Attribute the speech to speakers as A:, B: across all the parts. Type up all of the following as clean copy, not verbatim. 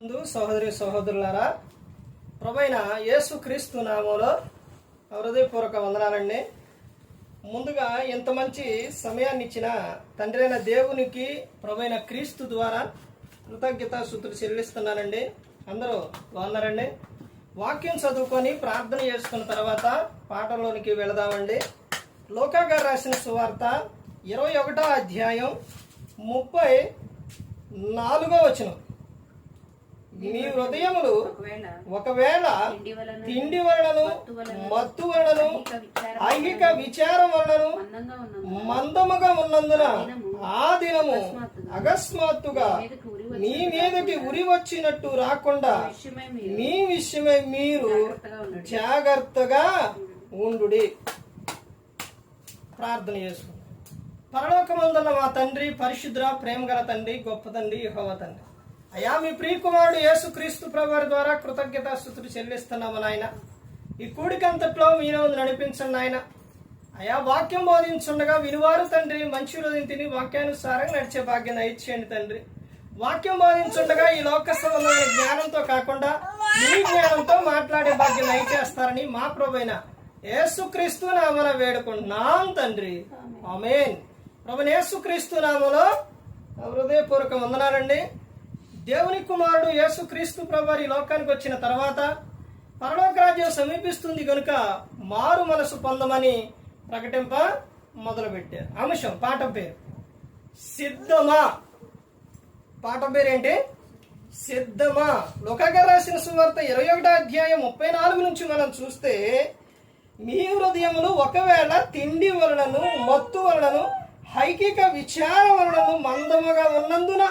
A: సహోదరి సహోదరులారా, ప్రభువైన యేసు క్రీస్తు నామములో హృదయపూర్వక వందనాలండి. ముందుగా ఇంత మంచి సమయాన్ని ఇచ్చిన తండ్రి అయిన దేవునికి ప్రభువైన క్రీస్తు ద్వారా కృతజ్ఞతాస్తుతులు చెల్లిస్తున్నానండి. అందరూ బాగున్నారండి. వాక్యం చదువుకొని ప్రార్థన చేసుకున్న తర్వాత పాఠంలోనికి వెళదామండి. లూకా గారు రాసిన సువార్త 21వ అధ్యాయం 34వ వచనం. మీ హృదయములు ఒకవేళ తిండి వలనను, మత్తు వలనను, ఐహిక విచారం వలనను మందముగా ఉన్నందున ఆ దినము అకస్మాత్తుగా మీ మీదకి ఉరి వచ్చినట్టు రాకుండా మీ విషయమై మీరు జాగ్రత్తగా ఉండుడి. ప్రార్థన చేసుకుందాం. పరలోకమందున్న మా తండ్రి, పరిశుద్ధ ప్రేమ గల తండ్రి, గొప్ప తండ్రి, యెహోవా తండ్రి, అయ్యా మీ ప్రియకుమారుడు యేసు క్రీస్తు ప్రభువారి ద్వారా కృతజ్ఞతాస్తుతులు చెల్లిస్తున్నాము నాయన. ఈ కూడికంతట్లో మీరు నడిపించండి నాయన. అయ్యా వాక్యం బోధించుండగా వినువారు తండ్రి మంచి హృదయం తిని వాక్యానుసారంగా నడిచే భాగ్యం దయచేయండి తండ్రి. వాక్యం బోధించుండగా ఈ లోక సంబంధమైన జ్ఞానంతో కాకుండా మీ జ్ఞానంతో మాట్లాడే భాగ్యం దయచేస్తారని మా ప్రభువైన యేసు క్రీస్తు నామమున వేడుకుంటున్నాం తండ్రి, ఆమేన్. ప్రభువైన యేసు క్రీస్తు నామములో హృదయపూర్వక వందనాలండి. దేవుని కుమారుడు యేసు క్రీస్తు ప్రభువారు ఈ లోకానికి వచ్చిన తర్వాత పరలోక రాజ్యం సమీపిస్తుంది కనుక మారు మనసు పొందమని ప్రకటింప మొదలుపెట్టారు. అంశం పాఠం పేరు సిద్ధమా. పాఠం పేరు ఏంటి? సిద్ధమా. లూకా గారు రాసిన సువార్త 21వ అధ్యాయం 34 నుంచి మనం చూస్తే, మీ హృదయములు ఒకవేళ తిండి వలనను, మత్తు వలనను, ఐహిక విచారం వలనను మందముగా ఉన్నందున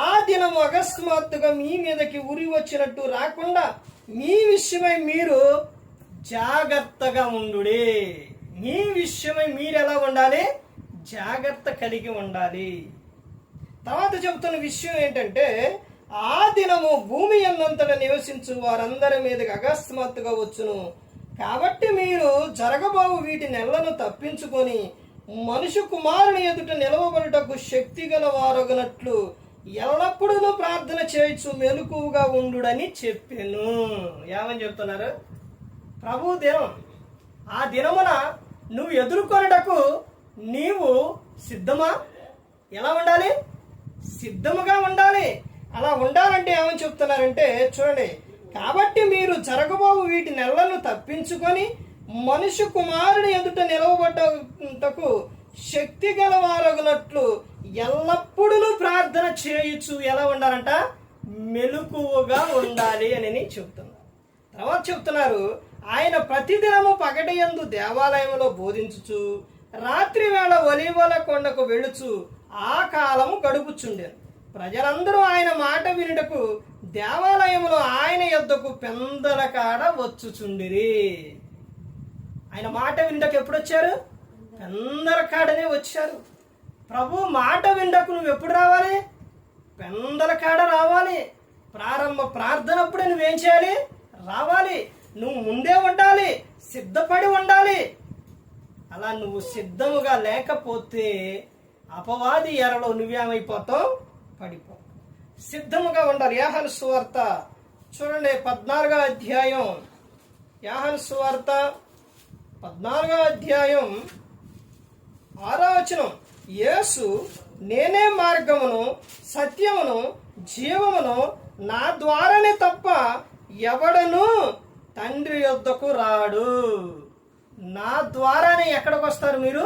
A: ఆ దినం అకస్మాత్తుగా మీ మీదకి ఉరి వచ్చినట్టు రాకుండా మీ విషయమై మీరు జాగ్రత్తగా ఉండుడి. మీ విషయమై మీరు ఎలా ఉండాలి? జాగ్రత్త కలిగి ఉండాలి. తర్వాత చెబుతున్న విషయం ఏంటంటే, ఆ దినము భూమి అన్నంతటా నివసించు వారందరి మీదకి అకస్మాత్తుగా వచ్చును. కాబట్టి మీరు జరగబోవు వీటి నెలను తప్పించుకొని మనుషు కుమారుని ఎదుట నిలవబడుటకు శక్తి గల వారొగనట్లు ఎల్లప్పుడూ ప్రార్థన చేయొచ్చు మెలకువగా ఉండుడని చెప్పాను. ఏమని చెప్తున్నారు? ప్రభు దినం, ఆ దినమున నువ్వు ఎదుర్కొనుటకు నీవు సిద్ధమా? ఎలా ఉండాలి? సిద్ధముగా ఉండాలి. అలా ఉండాలంటే ఏమని చెప్తున్నారంటే చూడండి, కాబట్టి మీరు జరగబోవు వీటి నెలలను తప్పించుకొని మనుషు కుమారుని ఎదుట నిలవబడ్డకు శక్తి గలవారగునట్లు ఎల్లప్పుడూ ప్రార్థన చేయొచ్చు. ఎలా ఉండాలంట? మెలకువగా ఉండాలి అని చెప్తున్నారు. తర్వాత చెప్తున్నారు, ఆయన ప్రతిదినము పగటియందు దేవాలయంలో బోధించుచు రాత్రి వేళ ఒలీవల కొండకు వెళ్ళుచు ఆ కాలము గడుపుచుండెను. ప్రజలందరూ ఆయన మాట వినుటకు దేవాలయంలో ఆయన యొద్దకు పెందల కాడ వచ్చుచుండిరి. ఆయన మాట వినుటకు ఎప్పుడు వచ్చారు? పెందల కాడనే వచ్చారు. ప్రభు మాట వినుటకు నువ్వు ఎప్పుడు రావాలి? పెందల కాడ రావాలి. ప్రారంభ ప్రార్థనప్పుడే నువ్వేం చేయాలి? రావాలి. నువ్వు ముందే ఉండాలి, సిద్ధపడి ఉండాలి. అలా నువ్వు సిద్ధముగా లేకపోతే అపవాది ఎరలో నువ్వేమైపోతావు? పడిపో. సిద్ధముగా ఉండాలి. యోహాను సువార్త చూడండి 14వ అధ్యాయం. యోహాను సువార్త 14వ అధ్యాయం 6వ వచనం. యేసు, నేనే మార్గమును, సత్యమును, జీవమును, నా ద్వారానే తప్ప ఎవడను తండ్రి యొద్దకు రాడు. నా ద్వారానే ఎక్కడికి వస్తారు మీరు?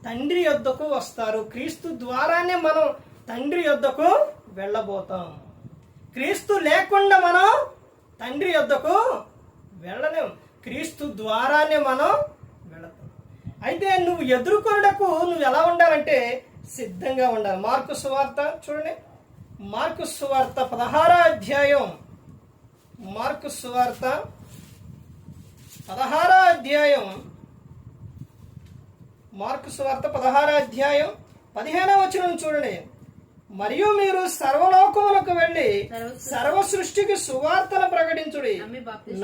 A: తండ్రి యొద్దకు వస్తారు. క్రీస్తు ద్వారానే మనం తండ్రి యొద్దకు వెళ్ళబోతాం. క్రీస్తు లేకుండా మనం తండ్రి యొద్దకు వెళ్ళలేం. క్రీస్తు ద్వారానే మనం వెళతాం. అయితే నువ్వు ఎదుర్కొనడకు నువ్వు ఎలా ఉండాలంటే సిద్ధంగా ఉండాలి. మార్కు సువార్త చూడండి, మార్కు సువార్త 16వ అధ్యాయం. మార్కు సువార్త 16వ అధ్యాయం. మార్కు సువార్త 16వ అధ్యాయం 15వ వచనం చూడండి. మరియు మీరు సర్వలోకములకు వెళ్ళి సర్వ సృష్టికి సువార్తను ప్రకటించుడి.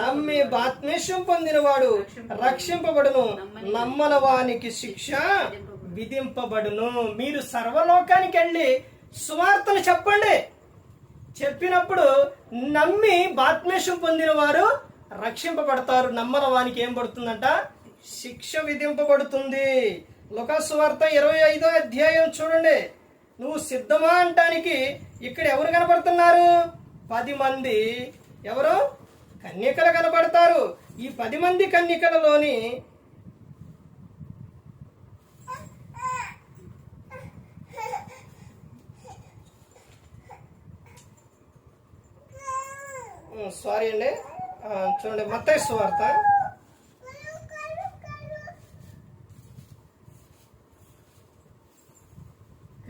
A: నమ్మి బాప్తిస్మం పొందినవాడు రక్షింపబడును, నమ్మని వానికి శిక్ష విధింపబడును. మీరు సర్వలోకానికి వెళ్ళి సువార్తను చెప్పండి. చెప్పినప్పుడు నమ్మి బాప్తిస్మం పొందిన వారు రక్షింపబడతారు. నమ్మని వానికి ఏం పడుతుందంట? శిక్ష విధింపబడుతుంది. లూకా సువార్త 25వ అధ్యాయం చూడండి. నువ్వు సిద్ధమా అంటానికి ఇక్కడ ఎవరు కనబడుతున్నారు? 10 మంది ఎవరు? కన్యకలు కనబడతారు. ఈ 10 మంది కన్యకలలోని సారీ అండి, చూడండి మత్తయి సువార్త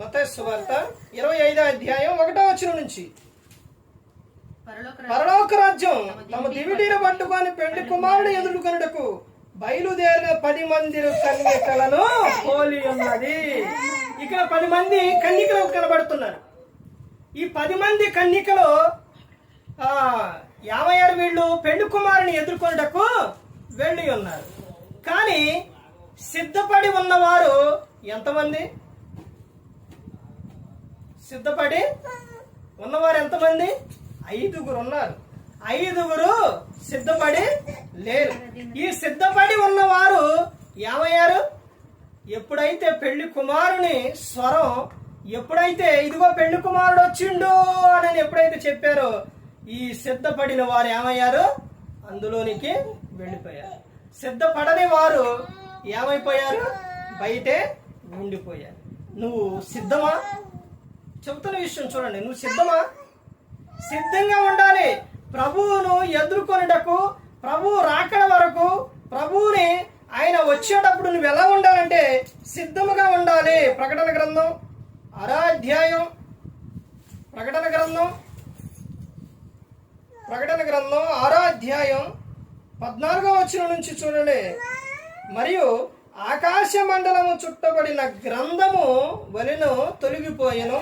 A: 25వ అధ్యాయం 1వ వచనం నుంచి. పరలోక రాజ్యం తమ దివిటీలు పట్టుకొని పెళ్లి కుమారుడు ఎదుర్కొనుటకు బయలుదేరిన 10 మంది కన్యకలను పోలి ఉన్నది. ఇక్కడ 10 మంది కన్యకలు కనబడుతున్నారు. ఈ 10 మంది కన్యకలు ఏమయ్యారు? వీళ్ళు పెళ్లి కుమారుని ఎదుర్కొనుటకు వెళ్ళి ఉన్నారు. కానీ సిద్ధపడి ఉన్నవారు ఎంతమంది? సిద్ధపడి ఉన్నవారు ఎంతమంది? 5 ఉన్నారు. 5 సిద్ధపడి లేరు. ఈ సిద్ధపడి ఉన్నవారు ఏమయ్యారు? ఎప్పుడైతే పెళ్లి కుమారుని స్వరం, ఎప్పుడైతే ఇదిగో పెళ్లి కుమారుడు వచ్చిండు అని ఎప్పుడైతే చెప్పారో, ఈ సిద్ధపడిన వారు ఏమయ్యారు? అందులోనికి వెళ్ళిపోయారు. సిద్ధపడని వారు ఏమైపోయారు? బయటే ఉండిపోయారు. నువ్వు సిద్ధమా? చెబుతున్న విషయం చూడండి. నువ్వు సిద్ధమా? సిద్ధంగా ఉండాలి. ప్రభువును ఎదుర్కొనుటకు, ప్రభువు రాకడ వరకు, ప్రభువుని ఆయన వచ్చేటప్పుడు నువ్వు ఎలా ఉండాలంటే సిద్ధముగా ఉండాలి. ప్రకటన గ్రంథం 6వ అధ్యాయం, ప్రకటన గ్రంథం 6వ అధ్యాయం 14వ వచనం నుంచి చూడండి. మరియు ఆకాశ మండలము చుట్టబడిన గ్రంథము వలెను తొలగిపోయెను.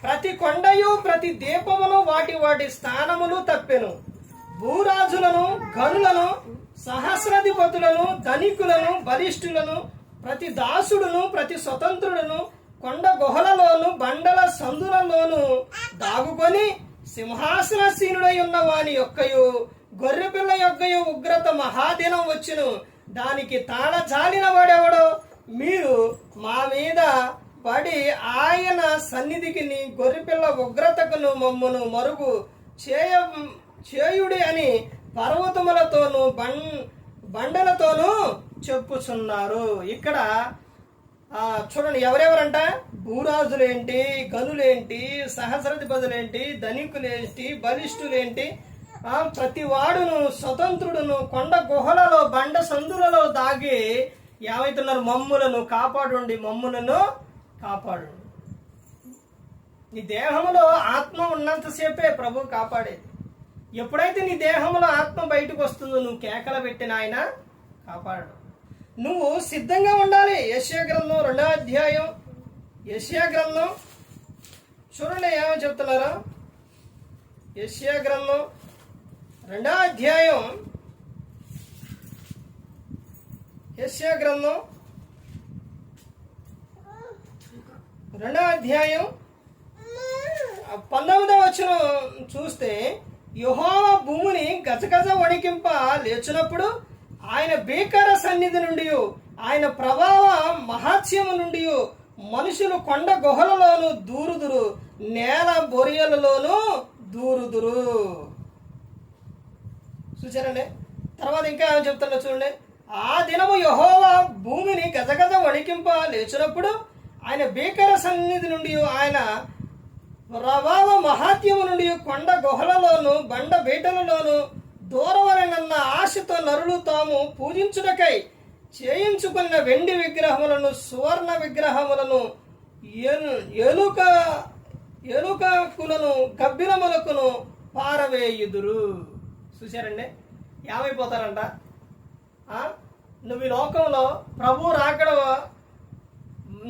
A: ప్రతి కొండయు ప్రతి దీపమును వాటి వాటి స్థానములు తప్పెను. భూరాజులను, గనులను, సహస్రాధిపతులను, ధనికులను, బలిష్ఠులను, ప్రతి దాసుడును, ప్రతి స్వతంత్రుడును కొండ గుహలలోను బండల సందులలోను దాగుకొని సింహాసనసీనుడై ఉన్న వాని యొక్కయు గొర్రెపిల్ల యొక్కయు ఉగ్రత మహాదినం వచ్చును. దానికి తాళజాలిన వాడెవడో? మీరు మా మీద పడి ఆయన సన్నిధికి నీ గొర్రెపిల్ల ఉగ్రతకును మమ్మును మరుగు చేయుడి అని పర్వతములతోనూ బండలతోనూ చెప్పుచున్నారు. ఇక్కడ చూడండి, ఎవరెవరంట? భూరాజులేంటి, గనులేంటి, సహస్రాధిపతులేంటి, ధనికులేంటి, బలిష్ఠులేంటి, ప్రతి వాడును, స్వతంత్రుడును కొండ గుహలలో బండ సందులలో దాగి ఏమైతున్నారు? మమ్ములను కాపాడుండి, మమ్ములను కాపాడు. నీ దేహంలో ఆత్మ ఉన్నంతసేపే ప్రభు కాపాడేది. ఎప్పుడైతే నీ దేహంలో ఆత్మ బయటకు వస్తుందో నువ్వు కేకలు పెట్టిన ఆయన కాపాడు. నువ్వు సిద్ధంగా ఉండాలి. యెషయా గ్రంథం 2వ అధ్యాయం, యెషయా గ్రంథం చూడండి ఏమని చెప్తున్నారా? యెషయా గ్రంథం 2వ అధ్యాయం, యెషయా గ్రంథం 2వ అధ్యాయం 19వ వచనం చూస్తే, యెహోవా భూమిని గజగజ వణికింప లేచినప్పుడు ఆయన భీకర సన్నిధి నుండి, ఆయన ప్రభావ మహాత్స్యము నుండి మనుషులు కొండ గుహలలోను దూరుదురు, నేల బొరియలలోను దూరుదురు. చూసారండి? తర్వాత ఇంకా ఏమని చెప్తున్నా చూడండి. ఆ దినము యెహోవా భూమిని గజగజ వణికింప లేచినప్పుడు ఆయన భీకర సన్నిధి నుండి, ఆయన ప్రభావ మహాత్యము నుండి కొండ గుహలలోను బండ బీటలలోను దూరవలనన్న ఆశతో నరులు తాము పూజించుటకై చేయించుకున్న వెండి విగ్రహములను, సువర్ణ విగ్రహములను, ఏనుకకులను, గబ్బిలములకును పారవేయుదురు. చూశారండి? ఏమైపోతారంట? నువ్వు ఈ లోకంలో ప్రభు రాకడ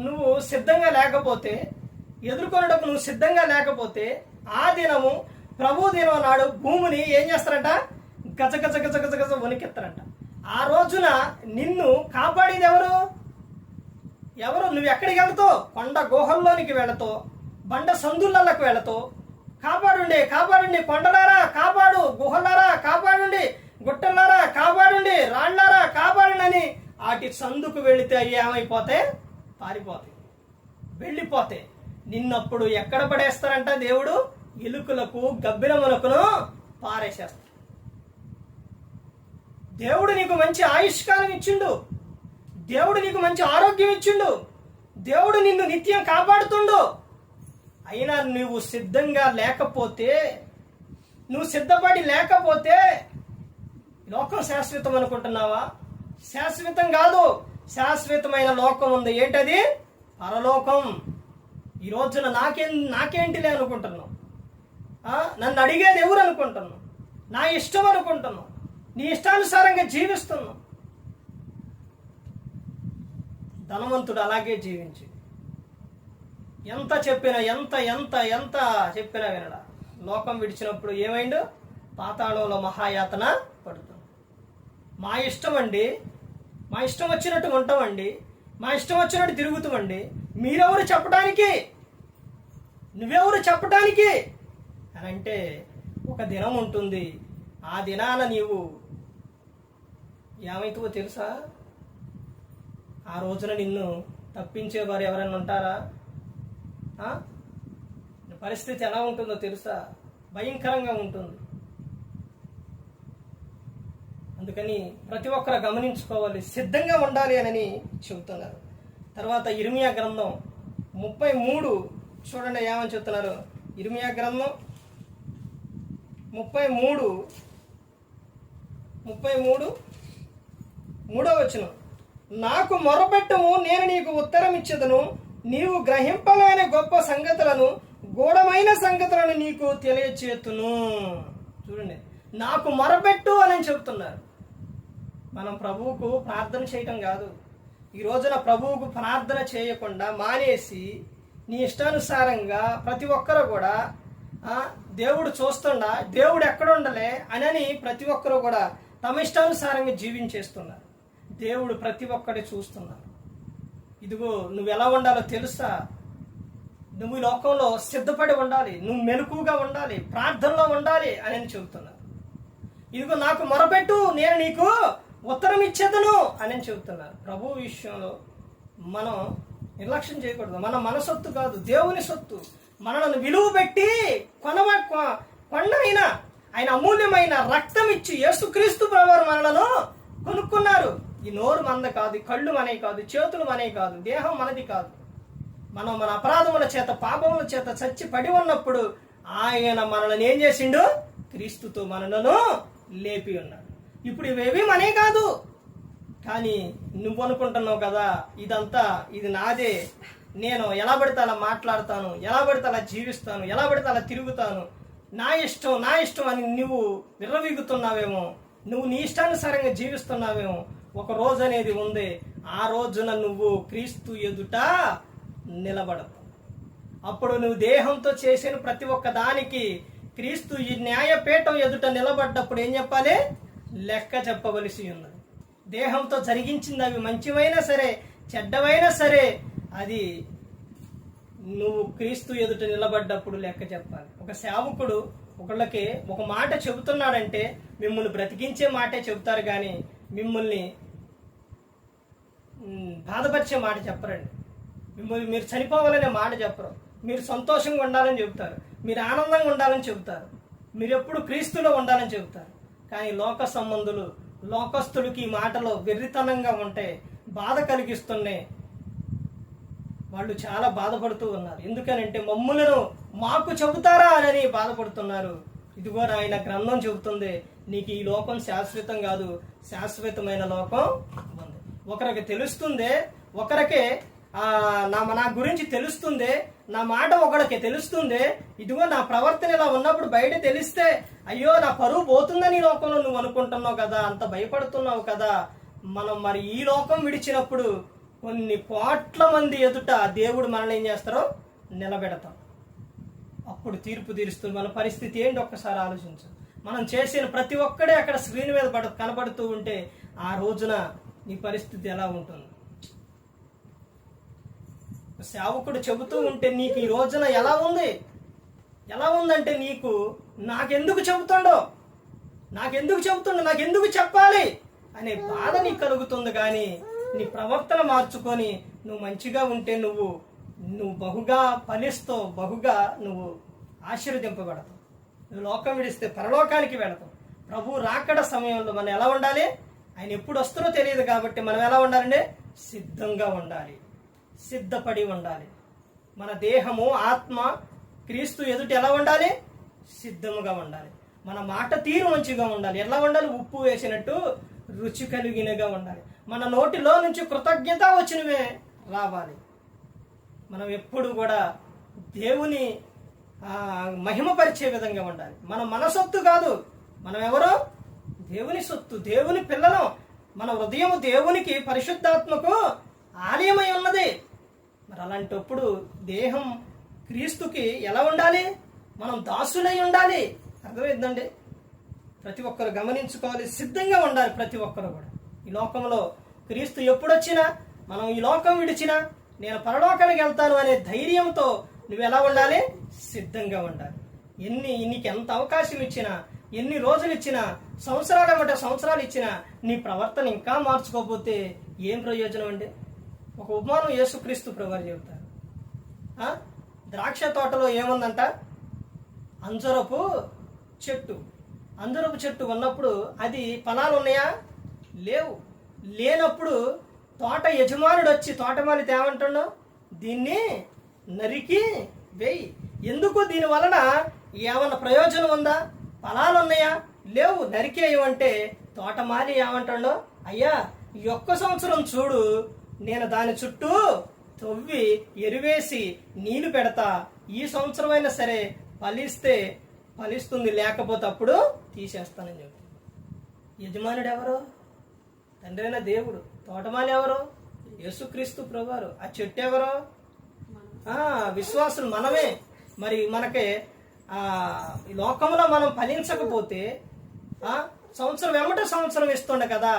A: నువ్వు సిద్ధంగా లేకపోతే, ఎదుర్కొనటకు నువ్వు సిద్ధంగా లేకపోతే, ఆ దినము ప్రభు దినం నాడు భూమిని ఏం చేస్తారంట? గజ గజ గజ గజ గజ వణికెత్తారంట. ఆ రోజున నిన్ను కాపాడేది ఎవరు? నువ్వు ఎక్కడికి వెళ్తావు? కొండ గుహల్లోనికి వెళతావు, బండ సందులకు వెళతో కాపాడుండి కాపాడండి, కొండలారా కాపాడు, గుహలారా కాపాడండి, గుట్టలారా కాపాడండి, రాళ్ళారా కాపాడండి అని వాటి సందుకు వెళితే అవి ఏమైపోతే పారిపోతాయి, వెళ్ళిపోతే నిన్నప్పుడు ఎక్కడ పడేస్తారంట దేవుడు? ఎలుకలకు గబ్బిలములకును పారేసేస్తారు. దేవుడు నీకు మంచి ఆయుష్కాలం ఇచ్చిండు, దేవుడు నీకు మంచి ఆరోగ్యం ఇచ్చిండు, దేవుడు నిన్ను నిత్యం కాపాడుతుండు. అయినా నువ్వు సిద్ధంగా లేకపోతే, నువ్వు సిద్ధపడి లేకపోతే లోకం శాశ్వతం అనుకుంటున్నావా? శాశ్వతం కాదు, శాశ్వతమైన లోకం ఉంది. ఏంటది? పరలోకం. ఈ రోజున నాకేంటిలే అనుకుంటున్నావు, నన్ను అడిగేది ఎవరు అనుకుంటున్నావు, నా ఇష్టం అనుకుంటున్నావు, నీ ఇష్టానుసారంగా జీవిస్తున్నావు. ధనవంతుడు అలాగే జీవించి ఎంత చెప్పినా ఎంత ఎంత ఎంత చెప్పినా వినడా. లోకం విడిచినప్పుడు ఏమైండు? పాతాళంలో మహాయాతన పడుతుంది. మా ఇష్టం అండి, మా ఇష్టం వచ్చినట్టు ఉంటామండి, మా ఇష్టం వచ్చినట్టు తిరుగుతామండి, మీరెవరు చెప్పడానికి, నువ్వెవరు చెప్పడానికి అని అంటే ఒక దినం ఉంటుంది. ఆ దినాన నీవు ఏమైతుందో తెలుసా? ఆ రోజున నిన్ను తప్పించేవారు ఎవరైనా ఉంటారా? పరిస్థితి ఎలా ఉంటుందో తెలుసా? భయంకరంగా ఉంటుంది. అందుకని ప్రతి ఒక్కరు గమనించుకోవాలి, సిద్ధంగా ఉండాలి అని చెబుతున్నారు. తర్వాత ఇర్మియా గ్రంథం 33 చూడండి ఏమని చెప్తున్నారు. ఇర్మియా గ్రంథం 33 3వ వచనం. నాకు మొరపెట్టుము, నేను నీకు ఉత్తరం ఇచ్చేదను, నీవు గ్రహింపలేని గొప్ప సంగతులను, గూఢమైన సంగతులను నీకు తెలియచేతును. చూడండి, నాకు మొరపెట్టు అని చెప్తున్నారు. మనం ప్రభువుకు ప్రార్థన చేయటం కాదు. ఈ రోజున ప్రభువుకు ప్రార్థన చేయకుండా మానేసి నీ ఇష్టానుసారంగా ప్రతి ఒక్కరు కూడా దేవుడు చూస్తుండా, దేవుడు ఎక్కడ ఉండలే అని ప్రతి ఒక్కరు కూడా తమ ఇష్టానుసారంగా జీవించేస్తున్నారు. దేవుడు ప్రతి ఒక్కటి చూస్తున్నారు. ఇదిగో నువ్వు ఎలా ఉండాలో తెలుసా? నువ్వు లోకంలో సిద్ధపడి ఉండాలి, నువ్వు మెలకుగా ఉండాలి, ప్రార్థనలో ఉండాలి అని చెబుతున్నారు. ఇదిగో నాకు మొరపెట్టు, నేను నీకు ఉత్తరం ఇచ్చేదను అని చెబుతున్నారు. ప్రభు విషయంలో మనం నిర్లక్ష్యం చేయకూడదు. మన సొత్తు కాదు, దేవుని సొత్తు. మనలను విలువ పెట్టి కొండైన ఆయన అమూల్యమైన రక్తం ఇచ్చి యేసుక్రీస్తు ప్రభువారు మనలను కొనుక్కున్నారు. ఈ నోరు మనది కాదు, కళ్ళు మనవి కాదు, చేతులు మనవి కాదు, దేహం మనది కాదు. మనం మన అపరాధముల చేత పాపముల చేత చచ్చి పడి ఉన్నప్పుడు ఆయన మనల్ని ఏం చేసిండు? క్రీస్తుతో మనలను లేపి ఉన్నాడు. ఇప్పుడు ఇవేవి మనే కాదు. కానీ నువ్వు అనుకుంటున్నావు కదా, ఇది నాదే, నేను ఎలా పడితే అలా మాట్లాడతాను, ఎలా పడితే అలా జీవిస్తాను, ఎలా పడితే అలా తిరుగుతాను, నా ఇష్టం అని నువ్వు విర్రవీగుతున్నావేమో, నువ్వు నీ ఇష్టానుసారంగా జీవిస్తున్నావేమో. ఒక రోజు అనేది ఉంది, ఆ రోజున నువ్వు క్రీస్తు ఎదుట నిలబడవు. అప్పుడు నువ్వు దేహంతో చేసిన ప్రతి ఒక్క దానికి క్రీస్తు ఈ న్యాయపీఠం ఎదుట నిలబడ్డప్పుడు ఏం చెప్పాలి? లెక్క చెప్పవలసి ఉన్నది. దేహంతో జరిగించింది అవి మంచివైనా సరే చెడ్డవైనా సరే అది నువ్వు క్రీస్తు ఎదుట నిలబడ్డప్పుడు లెక్క చెప్పాలి. ఒక సేవకుడు ఒకళ్ళకి ఒక మాట చెబుతున్నాడంటే మిమ్మల్ని బ్రతికించే మాటే చెబుతారు, కానీ మిమ్మల్ని బాధపరిచే మాట చెప్పరండి. మిమ్మల్ని మీరు చనిపోవాలనే మాట చెప్పరు. మీరు సంతోషంగా ఉండాలని చెబుతారు, మీరు ఆనందంగా ఉండాలని చెబుతారు, మీరు ఎప్పుడు క్రీస్తులో ఉండాలని చెబుతారు. కానీ లోక సంబంధులు, లోకస్తులకి ఈ మాటలో వెర్రితనంగా ఉంటే బాధ కలిగిస్తున్నాయి. వాళ్ళు చాలా బాధపడుతూ ఉన్నారు. ఎందుకనంటే మమ్ములను మాకు చెబుతారా అని బాధపడుతున్నారు. ఇదిగో ఆయన గ్రంథం చెబుతుంది, నీకు ఈ లోకం శాశ్వతం కాదు, శాశ్వతమైన లోకం ఉంది. ఒకరికి తెలుస్తుంది, ఒకరికి నా గురించి తెలుస్తుంది, నా మాట ఒకడికి తెలుస్తుంది. ఇదిగో నా ప్రవర్తన ఇలా ఉన్నప్పుడు బయట తెలిస్తే అయ్యో నా పరువు పోతుందని ఈ లోకంలో నువ్వు అనుకుంటున్నావు కదా, అంత భయపడుతున్నావు కదా. మనం మరి ఈ లోకం విడిచినప్పుడు కొన్ని కోట్ల మంది ఎదుట దేవుడు మనల్ని ఏం చేస్తారో నిలబెడతాం. అప్పుడు తీర్పు తీరుస్తుంది. మన పరిస్థితి ఏంటి ఒక్కసారి ఆలోచించు. మనం చేసిన ప్రతి ఒక్కడే అక్కడ స్క్రీన్ మీద కనబడుతూ ఉంటే ఆ రోజున నీ పరిస్థితి ఎలా ఉంటుంది? సేవకుడు చెబుతూ ఉంటే నీకు ఈ రోజున ఎలా ఉంది? ఎలా ఉందంటే నీకు నాకెందుకు చెబుతుండో, నాకెందుకు చెప్పాలి అనే బాధ నీకు కలుగుతుంది. కానీ నీ ప్రవర్తన మార్చుకొని నువ్వు మంచిగా ఉంటే నువ్వు బహుగా ఫలిస్తావు, బహుగా నువ్వు ఆశీర్వదింపబడతావు. నువ్వు లోకం విడిస్తే పరలోకానికి వెళతావు. ప్రభు రాకడ సమయంలో మనం ఎలా ఉండాలి? ఆయన ఎప్పుడు వస్తారో తెలియదు కాబట్టి మనం ఎలా ఉండాలంటే సిద్ధంగా ఉండాలి, సిద్ధపడి ఉండాలి. మన దేహము ఆత్మ క్రీస్తు ఎదుట ఎలా ఉండాలి? సిద్ధముగా ఉండాలి. మన మాట తీరు మంచిగా ఉండాలి. ఎలా ఉండాలి? ఉప్పు వేసినట్టు రుచి కలిగినగా ఉండాలి. మన నోటిలో నుంచి కృతజ్ఞత వచ్చినవే రావాలి. మనం ఎప్పుడు కూడా దేవుని మహిమపరిచే విధంగా ఉండాలి. మన సొత్తు కాదు, మనం ఎవరో దేవుని సొత్తు, దేవుని పిల్లలం. మన హృదయం దేవునికి పరిశుద్ధాత్మకు ఆలయమై ఉన్నది. మరి అలాంటప్పుడు దేహం క్రీస్తుకి ఎలా ఉండాలి? మనం దాసులై ఉండాలి. అర్థమైందండి? ప్రతి ఒక్కరు గమనించుకోవాలి, సిద్ధంగా ఉండాలి. ప్రతి ఒక్కరు కూడా ఈ లోకంలో క్రీస్తు ఎప్పుడొచ్చినా, మనం ఈ లోకం విడిచినా నేను పరలోకానికి వెళ్తాను అనే ధైర్యంతో నువ్వు ఎలా ఉండాలి? సిద్ధంగా ఉండాలి. నీకు ఎంత అవకాశం ఇచ్చినా, ఎన్ని రోజులు ఇచ్చినా, సంవత్సరాలు ఇచ్చినా నీ ప్రవర్తన ఇంకా మార్చుకోకపోతే ఏం ప్రయోజనం అండి? ఒక ఉపమానం యేసుక్రీస్తు ప్రభువారు చెబుతారు. ద్రాక్ష తోటలో ఏముందంట? అంజరపు చెట్టు ఉన్నప్పుడు అది ఫలాలు ఉన్నాయా? లేనప్పుడు తోట యజమానుడు వచ్చి తోటమాలి తేమంటాడు, దీన్ని నరికి వేయి. ఎందుకు? దీని వలన ఏమన్నా ప్రయోజనం ఉందా? ఫలాలు ఉన్నాయా? లేవు, నరికేయమంటే తోటమాలి ఏమంటాడో, అయ్యా ఈ ఒక్క సంవత్సరం చూడు, నేను దాని చుట్టూ తవ్వి ఎరువేసి నీళ్లు పెడతా, ఈ సంవత్సరం అయినా సరే ఫలిస్తుంది, లేకపోతే అప్పుడు తీసేస్తానని చెప్పి. యజమానుడు ఎవరు? తండ్రి అయిన దేవుడు. తోటమాలి ఎవరు? యేసుక్రీస్తు ప్రభువారు. ఆ చెట్టు ఎవరు? విశ్వాసులు మనమే. మరి మనకి ఈ లోకంలో మనం ఫలించకపోతే సంవత్సరం వెంబట సంవత్సరం ఇస్తుండే కదా.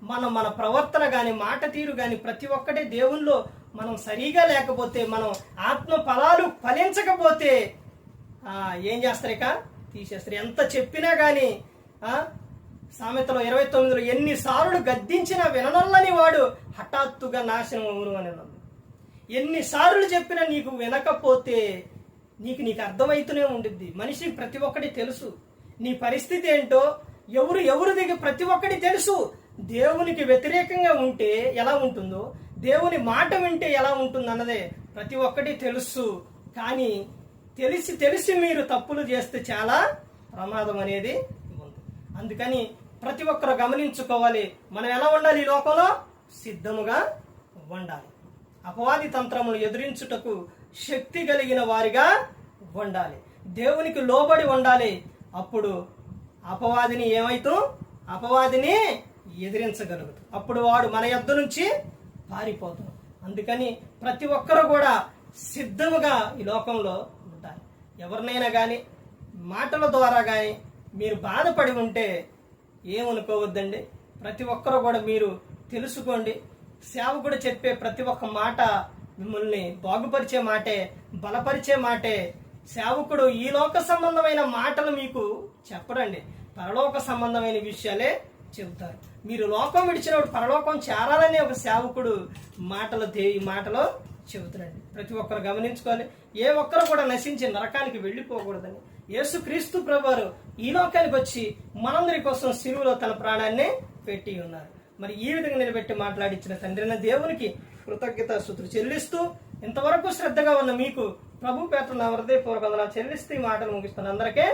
A: మన ప్రవర్తన కానీ, మాట తీరు కానీ ప్రతి ఒక్కటి దేవుల్లో మనం సరిగా లేకపోతే, మనం ఆత్మ ఫలాలు ఫలించకపోతే ఏం చేస్తారు? ఇక తీసేస్తారు. ఎంత చెప్పినా కానీ సామెతలో 29లో ఎన్నిసార్లు గద్దించినా విననొల్లని వాడు హఠాత్తుగా నాశనం అవును అని. ఎన్నిసార్లు చెప్పినా నీకు వినకపోతే నీకు అర్థమవుతూనే ఉండిద్ది. మనిషికి ప్రతి ఒక్కటి తెలుసు, నీ పరిస్థితి ఏంటో ఎవరు దిగి ప్రతి ఒక్కటి తెలుసు. దేవునికి వ్యతిరేకంగా ఉంటే ఎలా ఉంటుందో, దేవుని మాట వింటే ఎలా ఉంటుంది అన్నదే ప్రతి ఒక్కటి తెలుసు. కానీ తెలిసి మీరు తప్పులు చేస్తే చాలా ప్రమాదం అనేది ఉంది. అందుకని ప్రతి ఒక్కరు గమనించుకోవాలి, మనం ఎలా ఉండాలి? ఈ లోకంలో సిద్ధముగా ఉండాలి. అపవాది తంత్రములు ఎదిరించుటకు శక్తి కలిగిన వారిగా ఉండాలి. దేవునికి లోబడి ఉండాలి. అప్పుడు అపవాదిని ఎదిరించగలుగుతాం. అప్పుడు వాడు మన యొద్ద నుంచి పారిపోతాం. అందుకని ప్రతి ఒక్కరు కూడా సిద్ధముగా ఈ లోకంలో ఉండాలి. ఎవరినైనా కానీ మాటల ద్వారా కానీ మీరు బాధపడి ఉంటే ఏమనుకోవద్దండి. ప్రతి ఒక్కరు కూడా మీరు తెలుసుకోండి. సేవకుడు చెప్పే ప్రతి ఒక్క మాట మిమ్మల్ని బాగుపరిచే మాటే, బలపరిచే మాటే. సేవకుడు ఈ లోక సంబంధమైన మాటలు మీకు చెప్పడండి, పరలోక సంబంధమైన విషయాలే చెబుతారు. మీరు లోకం విడిచినప్పుడు పరలోకం చేరాలని ఒక సేవకుడు ఈ మాటలో చెబుతారండి. ప్రతి ఒక్కరు గమనించుకోవాలి. ఏ ఒక్కరు కూడా నశించి నరకానికి వెళ్ళిపోకూడదని యేసుక్రీస్తు ప్రభువారు ఈ లోకానికి వచ్చి మనందరి కోసం సిలువలో తన ప్రాణాన్ని పెట్టి ఉన్నారు. మరి ఈ విధంగా నిలబెట్టి మాట్లాడించిన తండ్రిన దేవునికి కృతజ్ఞతాస్తుతులు చెల్లిస్తూ, ఇంతవరకు శ్రద్ధగా ఉన్న మీకు ప్రభు పేట నా హృదయపూర్వక వందనాలు చెల్లిస్తూ ఈ మాటలు ముగిస్తున్న అందరికీ